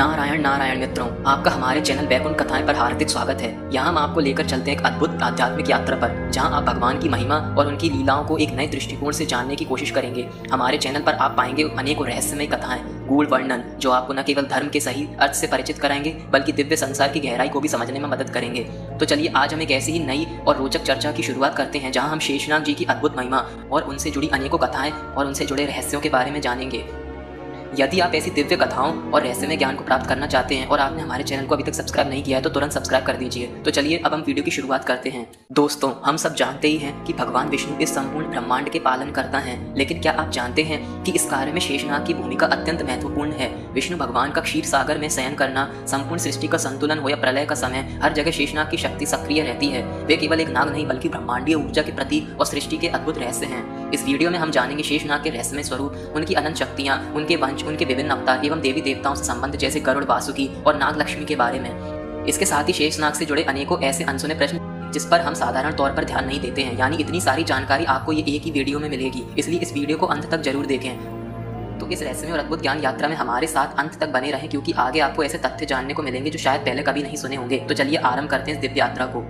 नारायण नारायण मित्रों, आपका हमारे चैनल बैकुंठ कथाएं पर हार्दिक स्वागत है। यहाँ हम आपको लेकर चलते हैं एक अद्भुत आध्यात्मिक यात्रा पर, जहाँ आप भगवान की महिमा और उनकी लीलाओं को एक नए दृष्टिकोण से जानने की कोशिश करेंगे। हमारे चैनल पर आप पाएंगे अनेकों रहस्यमय कथाएं, गूढ़ वर्णन, जो आपको न केवल धर्म के सही अर्थ से परिचित कराएंगे बल्कि दिव्य संसार की गहराई को भी समझने में मदद करेंगे। तो चलिए आज हम एक ऐसी ही नई और रोचक चर्चा की शुरुआत करते हैं, जहाँ हम शेषनाग जी की अद्भुत महिमा और उनसे जुड़ी अनेकों कथाएं और उनसे जुड़े रहस्यों के बारे में जानेंगे। यदि आप ऐसी दिव्य कथाओं और रहस्यमय ज्ञान को प्राप्त करना चाहते हैं और आपने हमारे चैनल को अभी तक सब्सक्राइब नहीं किया है तो तुरंत सब्सक्राइब कर दीजिए। तो चलिए अब हम वीडियो की शुरुआत करते हैं। दोस्तों, हम सब जानते ही हैं कि भगवान विष्णु इस संपूर्ण ब्रह्मांड के पालन करता है, लेकिन क्या आप जानते हैं कि इस कार्य में शेषनाग की भूमिका अत्यंत महत्वपूर्ण है। विष्णु भगवान का क्षीर सागर में शयन करना, संपूर्ण सृष्टि का संतुलन हो या प्रलय का समय, हर जगह शेषनाग की शक्ति सक्रिय रहती है। वे केवल एक नाग नहीं बल्कि ब्रह्मांडीय ऊर्जा के प्रतीक और सृष्टि के अद्भुत रहस्य हैं। इस वीडियो में हम जानेंगे शेषनाग के रहस्यमय स्वरूप, उनकी अनंत शक्तियां, उनके वंश, उनके विभिन्न अवतार एवं देवी देवताओं से संबंध जैसे गरुड़, वासुकी और नाग लक्ष्मी के बारे में। इसके साथ ही शेषनाग से जुड़े अनेकों ऐसे अनसुने प्रश्न जिस पर हम साधारण तौर पर ध्यान नहीं देते हैं, यानी इतनी सारी जानकारी आपको ये एक ही वीडियो में मिलेगी, इसलिए इस वीडियो को अंत तक जरूर देखें। तो इस रहस्यमय और अद्भुत ज्ञान यात्रा में हमारे साथ अंत तक बने रहें, क्योंकि आगे आपको ऐसे तथ्य जानने को मिलेंगे जो शायद पहले कभी नहीं सुने होंगे। तो चलिए आरंभ करते हैं इस दिव्य यात्रा को।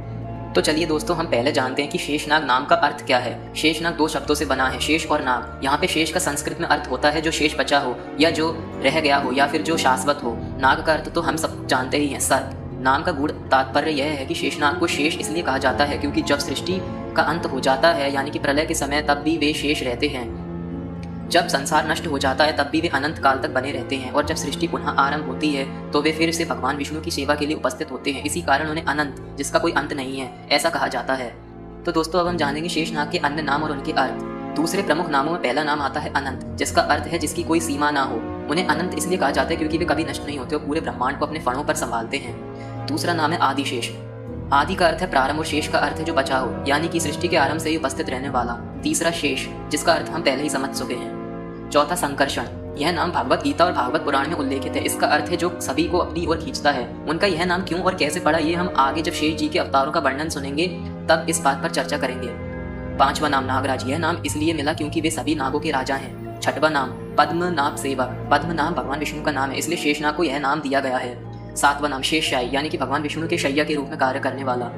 तो चलिए दोस्तों, हम पहले जानते हैं कि शेषनाग नाम का अर्थ क्या है। शेषनाग दो शब्दों से बना है, शेष और नाग। यहाँ पे शेष का संस्कृत में अर्थ होता है जो शेष बचा हो या जो रह गया हो या फिर जो शाश्वत हो। नाग का अर्थ तो हम सब जानते ही हैं, सर्प। नाम का गूढ़ तात्पर्य यह है कि शेषनाग को शेष इसलिए कहा जाता है क्योंकि जब सृष्टि का अंत हो जाता है, यानी कि प्रलय के समय, तब भी वे शेष रहते हैं। जब संसार नष्ट हो जाता है तब भी वे अनंत काल तक बने रहते हैं, और जब सृष्टि पुनः आरंभ होती है तो वे फिर से भगवान विष्णु की सेवा के लिए उपस्थित होते हैं। इसी कारण उन्हें अनंत, जिसका कोई अंत नहीं है, ऐसा कहा जाता है। तो दोस्तों, अब हम जानेंगे शेषनाग के अन्य नाम और उनके अर्थ। दूसरे प्रमुख नामों में पहला नाम आता है अनंत, जिसका अर्थ है जिसकी कोई सीमा ना हो। उन्हें अनंत इसलिए कहा जाता है क्योंकि वे कभी नष्ट नहीं होते और पूरे ब्रह्मांड को अपने फणों पर संभालते हैं। दूसरा नाम है आदिशेष। आदि का अर्थ है प्रारंभ और शेष का अर्थ है जो बचा हो, यानी कि सृष्टि के आरंभ से ही उपस्थित रहने वाला। तीसरा शेष, जिसका अर्थ हम पहले ही समझ चुके हैं। चौथा संकर्षण। यह नाम भागवत गीता और भागवत पुराण में उल्लेखित है। इसका अर्थ है जो सभी को अपनी ओर खींचता है। उनका यह नाम क्यों और कैसे पड़ा, ये हम आगे जब शेष जी के अवतारों का वर्णन सुनेंगे तब इस बात पर चर्चा करेंगे। पांचवा नाम नागराज। यह नाम इसलिए मिला क्योंकि वे सभी नागों के राजा हैं। छठवा नाम पद्मनाभ सेवक। पद्म नाम भगवान विष्णु का नाम है, इसलिए शेषनाग को यह नाम दिया गया है। सातवां नाम शेषशायी, यानी कि भगवान विष्णु के शैया के रूप में कार्य करने वाला।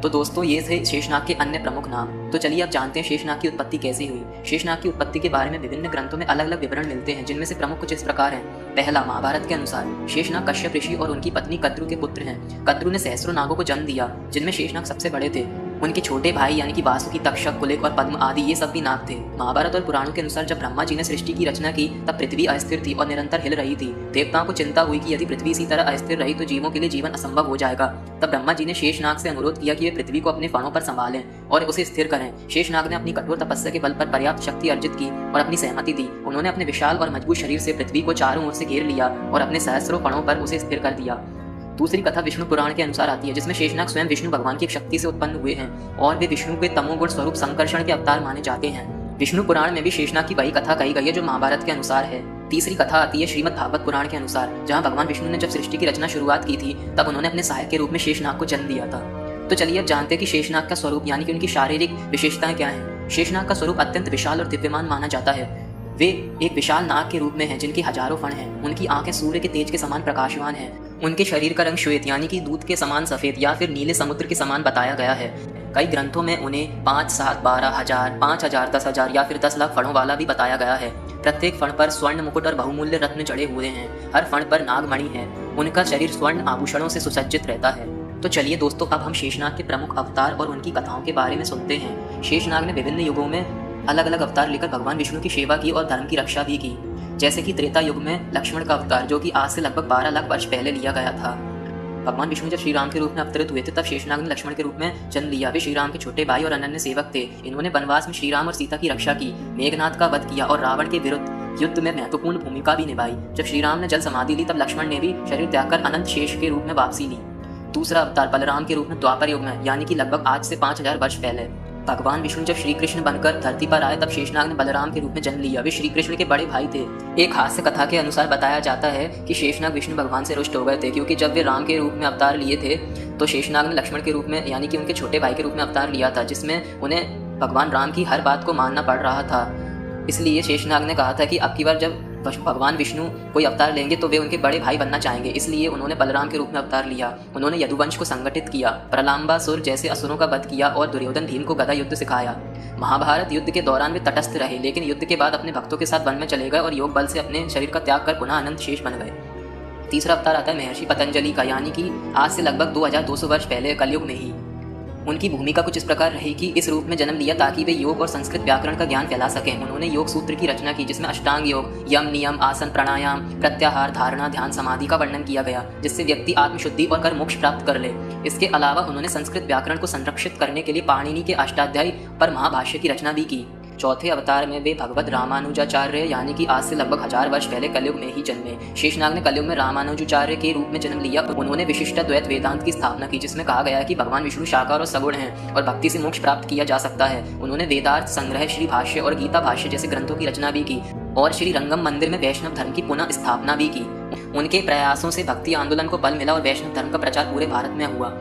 तो दोस्तों, ये थे शेषनाग के अन्य प्रमुख नाम। तो चलिए अब जानते हैं शेषनाग की उत्पत्ति कैसे हुई। शेषनाग की उत्पत्ति के बारे में विभिन्न ग्रंथों में अलग अलग विवरण मिलते हैं, जिनमें से प्रमुख कुछ इस प्रकार हैं। पहला, महाभारत के अनुसार शेषनाग कश्यप ऋषि और उनकी पत्नी कद्रु के पुत्र हैं। कद्रु ने सहस्रों नागों को जन्म दिया, जिनमें शेषनाग सबसे बड़े थे। उनके छोटे भाई यानी कि वासुकी, तक्षक, कुलिक और पद्म आदि, ये सब भी नाग थे। महाभारत और पुराणों के अनुसार जब ब्रह्मा जी ने सृष्टि की रचना की तब पृथ्वी अस्थिर थी और निरंतर हिल रही थी। देवताओं को चिंता हुई कि यदि पृथ्वी इसी तरह अस्थिर रही तो जीवों के लिए जीवन असंभव हो जाएगा। तब ब्रह्मा जी ने शेषनाग से अनुरोध किया कि वे पृथ्वी को अपने फणों पर संभालें और उसे स्थिर करें। शेषनाग ने अपनी कठोर तपस्या के बल पर पर्याप्त शक्ति अर्जित की और अपनी सहमति दी। उन्होंने अपने विशाल और मजबूत शरीर से पृथ्वी को चारों ओर से घेर लिया और अपने सहस्रों फणों पर उसे स्थिर कर दिया। दूसरी कथा विष्णु पुराण के अनुसार आती है, जिसमें शेषनाग स्वयं विष्णु भगवान की एक शक्ति से उत्पन्न हुए हैं और वे विष्णु के तमोगुण स्वरूप संकर्षण के अवतार माने जाते हैं। विष्णु पुराण में भी शेषनाग की वही कथा कही गई है जो महाभारत के अनुसार है। तीसरी कथा आती है श्रीमद् भागवत पुराण के अनुसार, जहाँ भगवान विष्णु ने जब सृष्टि की रचना शुरुआत की थी तब उन्होंने अपने सहायक के रूप में शेषनाग को जन्म दिया था। तो चलिए अब जानते हैं कि शेषनाग का स्वरूप यानी कि उनकी शारीरिक विशेषताएं क्या हैं। शेषनाग का स्वरूप अत्यंत विशाल और दिव्यमान माना जाता है। वे एक विशाल नाग के रूप में हैं जिनके हजारों फण हैं। उनकी आंखें सूर्य के तेज के समान प्रकाशवान हैं। उनके शरीर का रंग श्वेत यानी कि दूध के समान सफेद या फिर नीले समुद्र के समान बताया गया है। कई ग्रंथों में उन्हें 5, 7, 12 हजार, 5,000, 10,000 या फिर 10 लाख फणों वाला भी बताया गया है। प्रत्येक फण पर स्वर्ण मुकुट और बहुमूल्य रत्न जड़े हुए हैं। हर फण पर नागमणि है। उनका शरीर स्वर्ण आभूषणों से सुसज्जित रहता है। तो चलिए दोस्तों, अब हम शेषनाग के प्रमुख अवतार और उनकी कथाओं के बारे में सुनते हैं। शेषनाग ने विभिन्न युगों में अलग अलग अवतार लेकर भगवान विष्णु की सेवा की और धर्म की रक्षा भी की। जैसे कि त्रेता युग में लक्ष्मण का अवतार, जो कि आज से लगभग 12 लाख वर्ष पहले लिया गया था। भगवान विष्णु जब श्री राम के रूप में अवतरित हुए थे तब शेषनाग ने लक्ष्मण के रूप में जन्म लिया। वे श्री राम के छोटे भाई और अनन्य सेवक थे। इन्होंने वनवास में श्री राम और सीता की रक्षा की, मेघनाथ का वध किया और रावण के विरुद्ध युद्ध में महत्वपूर्ण भूमिका भी निभाई। जब श्री राम ने जल समाधि ली तब लक्ष्मण ने भी शरीर त्याग कर अनंत शेष के रूप में वापसी ली। दूसरा अवतार बलराम के रूप में द्वापर युग में, यानी कि लगभग आज से 5,000 वर्ष पहले। भगवान विष्णु जब श्री कृष्ण बनकर धरती पर आए तब शेषनाग ने बलराम के रूप में जन्म लिया। वे श्री कृष्ण के बड़े भाई थे। एक हास्य कथा के अनुसार बताया जाता है कि शेषनाग विष्णु भगवान से रुष्ट हो गए थे, क्योंकि जब वे राम के रूप में अवतार लिए थे तो शेषनाग ने लक्ष्मण के रूप में यानी कि उनके छोटे भाई के रूप में अवतार लिया था, जिसमें उन्हें भगवान राम की हर बात को मानना पड़ रहा था। इसलिए शेषनाग ने कहा था कि अब की बार जब भगवान विष्णु कोई अवतार लेंगे तो वे उनके बड़े भाई बनना चाहेंगे, इसलिए उन्होंने बलराम के रूप में अवतार लिया। उन्होंने यदुवंश को संगठित किया, प्रलंबासुर जैसे असुरों का वध किया और दुर्योधन भीम को गदा युद्ध सिखाया। महाभारत युद्ध के दौरान वे तटस्थ रहे, लेकिन युद्ध के बाद अपने भक्तों के साथ वन में चले गए और योग बल से अपने शरीर का त्याग कर पुनः अनंत शेष बन गए। तीसरा अवतार आता है महर्षि पतंजलि का, यानी कि आज से लगभग 2200 वर्ष पहले कलयुग में ही। उनकी भूमिका कुछ इस प्रकार रही कि इस रूप में जन्म लिया ताकि वे योग और संस्कृत व्याकरण का ज्ञान फैला सकें। उन्होंने योग सूत्र की रचना की, जिसमें अष्टांग योग, यम, नियम, आसन, प्राणायाम, प्रत्याहार, धारणा, ध्यान, समाधि का वर्णन किया गया, जिससे व्यक्ति आत्मशुद्धि और कर मोक्ष प्राप्त कर ले। इसके अलावा उन्होंने संस्कृत व्याकरण को संरक्षित करने के लिए पाणिनि के अष्टाध्यायी पर महाभाष्य की रचना भी की। चौथे अवतार में वे भगवत रामानुजाचार्य, यानी कि आज से लगभग 1000 वर्ष पहले कलयुग में ही जन्मे। शेषनाग ने कलयुग में रामानुजाचार्य के रूप में जन्म लिया। उन्होंने विशिष्ट द्वैत वेदांत की स्थापना की, जिसमें कहा गया है कि भगवान विष्णु साकार और सगुण हैं और भक्ति से मोक्ष प्राप्त किया जा सकता है। उन्होंने वेदार्थ संग्रह, श्री भाष्य और गीता भाष्य जैसे ग्रंथों की रचना भी की और श्री रंगम मंदिर में वैष्णव धर्म की पुनः स्थापना भी की। उनके प्रयासों से भक्ति आंदोलन को बल मिला और वैष्णव धर्म का प्रचार पूरे भारत में हुआ।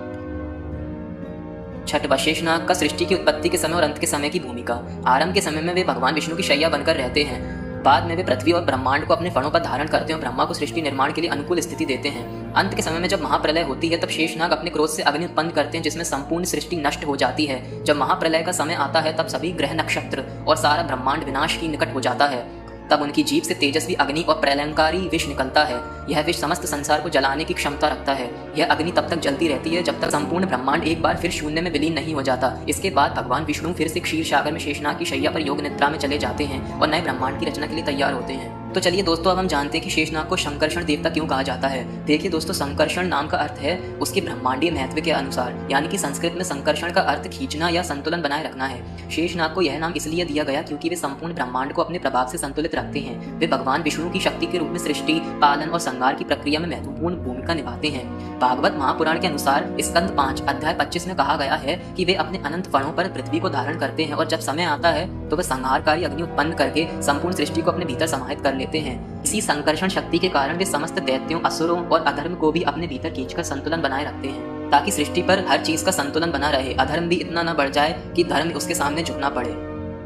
छठवां, शेषनाग का सृष्टि की उत्पत्ति के समय और अंत के समय की भूमिका। आरंभ के समय में वे भगवान विष्णु की शैया बनकर रहते हैं। बाद में वे पृथ्वी और ब्रह्मांड को अपने फणों पर धारण करते हैं और ब्रह्मा को सृष्टि निर्माण के लिए अनुकूल स्थिति देते हैं। अंत के समय में जब महाप्रलय होती है तब शेषनाग अपने क्रोध से अग्नि उत्पन्न करते हैं, जिसमें संपूर्ण सृष्टि नष्ट हो जाती है। जब महाप्रलय का समय आता है तब सभी ग्रह नक्षत्र और सारा ब्रह्मांड विनाश की निकट हो जाता है। तब उनकी जीभ से तेजस्वी अग्नि और प्रलयंकारी विष निकलता है। यह विष समस्त संसार को जलाने की क्षमता रखता है। यह अग्नि तब तक जलती रहती है जब तक संपूर्ण ब्रह्मांड एक बार फिर शून्य में विलीन नहीं हो जाता। इसके बाद भगवान विष्णु फिर से क्षीर सागर में शेषनाग की शैया पर योग निद्रा में चले जाते हैं और नए ब्रह्मांड की रचना के लिए तैयार होते हैं। तो चलिए दोस्तों, अब हम जानते हैं कि शेषनाग को शंकर्षण देवता क्यों कहा जाता है। देखिए दोस्तों, संकर्षण नाम का अर्थ है उसके ब्रह्मांडीय महत्व के अनुसार, यानी कि संस्कृत में संकर्षण का अर्थ खींचना या संतुलन बनाए रखना है। शेषनाग को यह नाम इसलिए दिया गया क्योंकि वे संपूर्ण ब्रह्मांड को अपने प्रभाव से संतुलित रखते हैं। वे भगवान विष्णु की शक्ति के रूप में सृष्टि, पालन और संहार की प्रक्रिया में महत्वपूर्ण भूमिका निभाते हैं। भागवत महापुराण के अनुसार स्कंद 5 अध्याय 25 में कहा गया है कि वे अपने अनंत फणों पर पृथ्वी को धारण करते हैं और जब समय आता है तो वे संहारकारी अग्नि उत्पन्न करके संपूर्ण सृष्टि को अपने भीतर समाहित कर लेते हैं। इसी संकर्षण शक्ति के कारण वे समस्त दैत्यों, असुरों और अधर्म को भी अपने भीतर खींचकर संतुलन बनाए रखते हैं, ताकि सृष्टि पर हर चीज का संतुलन बना रहे। अधर्म भी इतना न बढ़ जाए कि धर्म उसके सामने झुकना पड़े।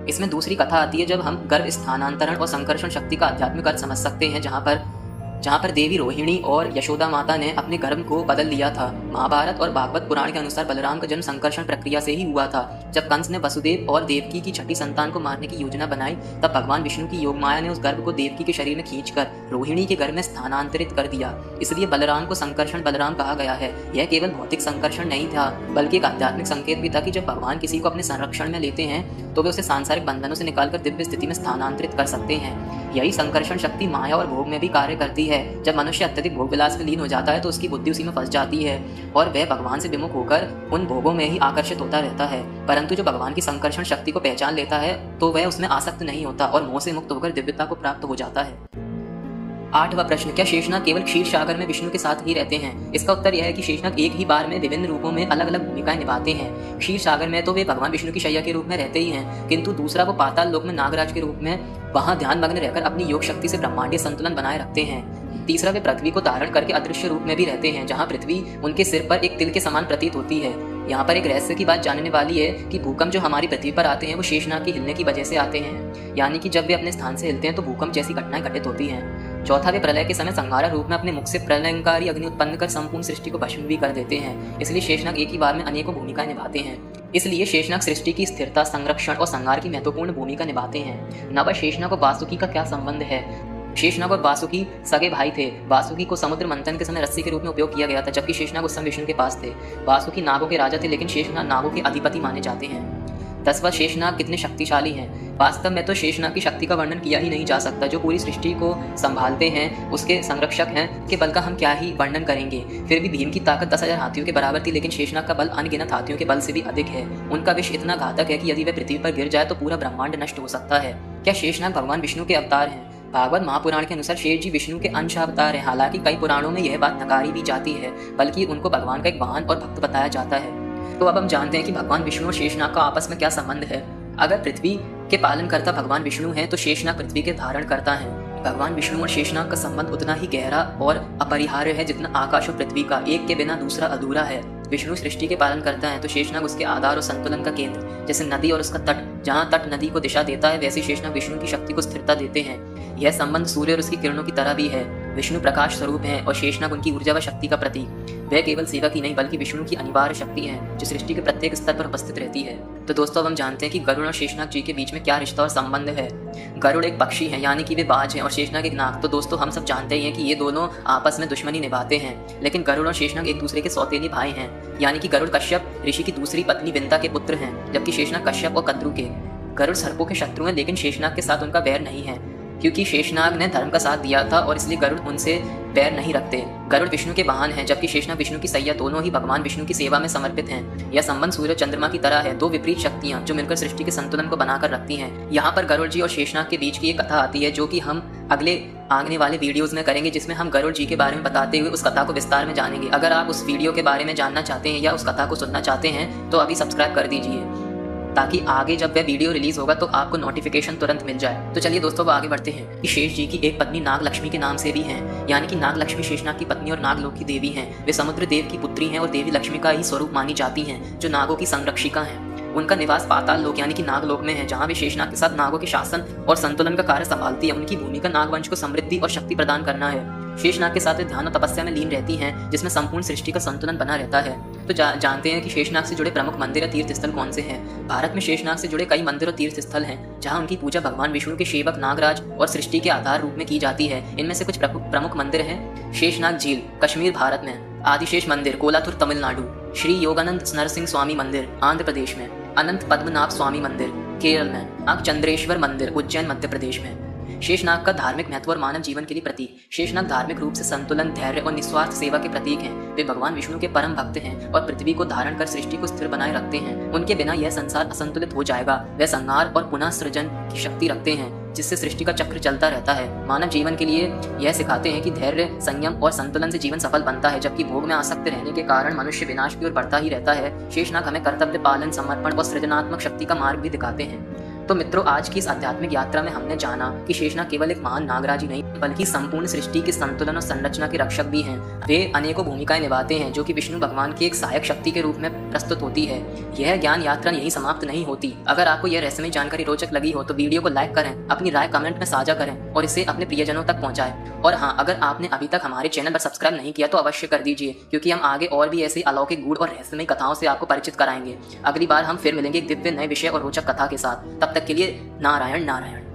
इसमें दूसरी कथा आती है जब हम गर्भ स्थानांतरण और संकर्षण शक्ति का आध्यात्मिक अर्थ समझ सकते हैं, जहाँ पर देवी रोहिणी और यशोदा माता ने अपने गर्भ को बदल लिया था। महाभारत और भागवत पुराण के अनुसार बलराम का जन्म संकर्षण प्रक्रिया से ही हुआ था। जब कंस ने वसुदेव और देवकी की छठी संतान को मारने की योजना बनाई तब भगवान विष्णु की योगमाया ने उस गर्भ को देवकी के शरीर में खींचकर रोहिणी के गर्भ में स्थानांतरित कर दिया। इसलिए बलराम को संकर्षण बलराम कहा गया है। यह केवल भौतिक संकर्षण नहीं था बल्कि एक आध्यात्मिक संकेत भी था कि जब भगवान किसी को अपने संरक्षण में लेते हैं तो वे उसे सांसारिक बंधनों से निकालकर दिव्य स्थिति में स्थानांतरित कर सकते हैं। यही संकर्षण शक्ति माया और भोग में भी कार्य करती है। जब मनुष्य अत्यधिक भोग विलास में लीन हो जाता है तो उसकी बुद्धि उसी में फंस जाती है और वह भगवान से विमुख होकर उन भोगों में ही आकर्षित होता रहता है। परंतु जो भगवान की संकर्षण शक्ति को पहचान लेता है तो वह उसमें आसक्त नहीं होता और मोह से मुक्त होकर दिव्यता को प्राप्त हो जाता है। 8वां प्रश्न, क्या शेषनाग केवल क्षीर सागर में विष्णु के साथ ही रहते हैं? इसका उत्तर यह है कि शेषनाग एक ही बार में विभिन्न रूपों में अलग अलग भूमिकाएं निभाते हैं। क्षीर सागर में तो वे भगवान विष्णु की शैया के रूप में रहते ही हैं, किंतु दूसरा वो पाताल लोक में नागराज के रूप में वहां ध्यान मग्न रहकर अपनी योग शक्ति से ब्रह्मांडीय संतुलन बनाए रखते हैं। तीसरा, वे पृथ्वी को धारण करके अदृश्य रूप में भी रहते हैं, जहाँ पृथ्वी उनके सिर पर एक तिल के समान प्रतीत होती है। यहाँ पर एक रहस्य की बात जानने वाली है कि भूकंप जो हमारी पृथ्वी पर आते हैं वो शेषनाग के हिलने की वजह से आते हैं, यानी कि जब वे अपने स्थान से हिलते हैं तो भूकंप जैसी घटनाएं घटित होती हैं। चौथा, वे प्रलय के समय संहार रूप में अपने मुख से प्रलयंकारी अग्नि उत्पन्न कर संपूर्ण सृष्टि को भस्म भी कर देते हैं। इसलिए शेषनाग एक ही बार में अनेकों भूमिकाएं निभाते हैं। इसलिए शेषनाग सृष्टि की स्थिरता, संरक्षण और संहार की महत्वपूर्ण भूमिका निभाते हैं। नव शेषनाग और वासुकी का क्या संबंध है? शेषनाग और वासुकी सगे भाई थे। वासुकी को समुद्र मंथन के समय रस्सी के रूप में उपयोग किया गया था, जबकि शेषनाग उस समय विष्णु के पास थे। वासुकी नागों के राजा थे, लेकिन शेषनाग नागों के अधिपति माने जाते हैं। 10वां, शेषनाग कितने शक्तिशाली हैं? वास्तव में तो शेषनाग की शक्ति का वर्णन किया ही नहीं जा सकता। जो पूरी सृष्टि को संभालते हैं, उसके संरक्षक हैं, के बल का हम क्या ही वर्णन करेंगे। फिर भी भीम की ताकत 10,000 हाथियों के बराबर थी, लेकिन शेषनाग का बल अनगिनत हाथियों के बल से भी अधिक है। उनका विष इतना घातक है कि यदि वह पृथ्वी पर गिर जाए तो पूरा ब्रह्मांड नष्ट हो सकता है। क्या शेषनाग भगवान विष्णु के अवतार हैं? भागवत महापुराण के अनुसार शेष जी विष्णु के अंश अवतार हैं। हालांकि कई पुराणों में यह बात नकारी भी जाती है, बल्कि उनको भगवान का एक वाहन और भक्त बताया जाता है। तो अब हम जानते हैं कि भगवान विष्णु और शेषनाग का आपस में क्या संबंध है। अगर पृथ्वी के पालन करता भगवान विष्णु है तो शेषनाग पृथ्वी के धारण करता है। भगवान विष्णु और शेषनाग का संबंध उतना ही गहरा और अपरिहार्य है जितना आकाश और पृथ्वी का। एक के बिना दूसरा अधूरा है। विष्णु सृष्टि के पालन करता है तो शेषनाग उसके आधार और संतुलन का केंद्र। जैसे नदी और उसका तट, जहाँ तट नदी को दिशा देता है, वैसे शेषनाग विष्णु की शक्ति को स्थिरता देते हैं। यह संबंध सूर्य और उसकी किरणों की तरह भी है। विष्णु प्रकाश स्वरूप हैं और शेषनाग उनकी ऊर्जा व शक्ति का प्रतीक। वह केवल सेवक ही नहीं बल्कि विष्णु की अनिवार्य शक्ति है जो सृष्टि के प्रत्येक स्तर पर उपस्थित रहती है। तो दोस्तों अब हम जानते हैं कि गरुड़ और शेषनाग जी के बीच में क्या रिश्ता और संबंध है। गरुड़ एक पक्षी है यानी कि वे बाज हैं और शेषनाग एक नाग। तो दोस्तों हम सब जानते ही हैं कि ये दोनों आपस में दुश्मनी निभाते हैं, लेकिन गरुड़ और शेषनाग एक दूसरे के सौतेली भाई हैं। यानी कि गरुड़ कश्यप ऋषि की दूसरी पत्नी विंता के पुत्र हैं, जबकि शेषनाग कश्यप और कद्रु के। गरुड़ सर्पों के शत्रु हैं, लेकिन शेषनाग के साथ उनका बैर नहीं है क्योंकि शेषनाग ने धर्म का साथ दिया था और इसलिए गरुड़ उनसे बैर नहीं रखते। गरुड़ विष्णु के वाहन हैं, जबकि शेषनाग विष्णु की सैया, दोनों ही भगवान विष्णु की सेवा में समर्पित हैं। यह संबंध सूर्य चंद्रमा की तरह है, दो विपरीत शक्तियां जो मिलकर सृष्टि के संतुलन को बनाकर रखती हैं। यहाँ पर गरुड़ जी और शेषनाग के बीच की एक कथा आती है जो कि हम अगले आने वाले वीडियोस में करेंगे, जिसमें हम गरुड़ जी के बारे में बताते हुए उस कथा को विस्तार में जानेंगे। अगर आप उस वीडियो के बारे में जानना चाहते हैं या उस कथा को सुनना चाहते हैं तो अभी सब्सक्राइब कर दीजिए ताकि आगे जब वह वीडियो रिलीज होगा तो आपको नोटिफिकेशन तुरंत मिल जाए। तो चलिए दोस्तों आगे बढ़ते हैं कि शेष जी की एक पत्नी नाग लक्ष्मी के नाम से भी हैं, यानी कि नाग लक्ष्मी शेषनाग की पत्नी और नागलोक की देवी हैं। वे समुद्र देव की पुत्री हैं और देवी लक्ष्मी का ही स्वरूप मानी जाती हैं, जो नागों की संरक्षिका हैं। उनका निवास पाताल लोक यानी कि नागलोक में है, जहाँ वे शेषनाग के साथ नागों के शासन और संतुलन का कार्य संभालती है। उनकी भूमिका नागवंश को समृद्धि और शक्ति प्रदान करना है। शेषनाग के साथ वे ध्यान और तपस्या में लीन रहती हैं, जिसमें संपूर्ण सृष्टि का संतुलन बना रहता है। तो जानते हैं कि शेषनाग से जुड़े प्रमुख मंदिर या तीर्थ स्थल कौन से हैं। भारत में शेषनाग से जुड़े कई मंदिर और तीर्थ स्थल हैं, जहां उनकी पूजा भगवान विष्णु के सेवक नागराज और सृष्टि के आधार रूप में की जाती है। इनमें से कुछ प्रमुख मंदिर हैं। शेषनाग झील कश्मीर भारत में, आदिशेष मंदिर कोलाथुर तमिलनाडु, श्री योगानंद नरसिंह स्वामी मंदिर आंध्र प्रदेश में, अनंत पद्मनाभ स्वामी मंदिर केरल में, नागचंद्रेश्वर मंदिर उज्जैन मध्य प्रदेश में। शेषनाग का धार्मिक महत्व और मानव जीवन के लिए प्रतीक। शेषनाग धार्मिक रूप से संतुलन, धैर्य और निस्वार्थ सेवा के प्रतीक हैं। वे भगवान विष्णु के परम भक्त हैं और पृथ्वी को धारण कर सृष्टि को स्थिर बनाए रखते हैं। उनके बिना यह संसार असंतुलित हो जाएगा। वे संहार और पुनः सृजन की शक्ति रखते हैं, जिससे सृष्टि का चक्र चलता रहता है। मानव जीवन के लिए यह सिखाते हैं कि धैर्य, संयम और संतुलन से जीवन सफल बनता है, जबकि भोग में आसक्त रहने के कारण मनुष्य विनाश की ओर बढ़ता ही रहता है। शेषनाग हमें कर्तव्य पालन, समर्पण और सृजनात्मक शक्ति का मार्ग भी दिखाते हैं। तो मित्रों आज की इस आध्यात्मिक यात्रा में हमने जाना कि शेषनाग केवल एक महान नागराज ही नहीं बल्कि संपूर्ण सृष्टि के संतुलन और संरचना के रक्षक भी हैं। वे अनेकों भूमिकाएं निभाते हैं जो कि विष्णु भगवान की एक सहायक शक्ति के रूप में प्रस्तुत होती है। यह ज्ञान यात्रा यहीं समाप्त नहीं होती। अगर आपको यह रहस्यमय जानकारी रोचक लगी हो तो वीडियो को लाइक करें, अपनी राय कमेंट में साझा करें और इसे अपने प्रियजनों तक पहुंचाएं। और हाँ, अगर आपने अभी तक हमारे चैनल पर सब्सक्राइब नहीं किया तो अवश्य कर दीजिए, क्योंकि हम आगे और भी ऐसे अलौकिक गूढ़ और रहस्यमय कथाओं से आपको परिचित कराएंगे। अगली बार हम फिर मिलेंगे एक दिव्य नए विषय और रोचक कथा के साथ। तब तक के लिए नारायण नारायण।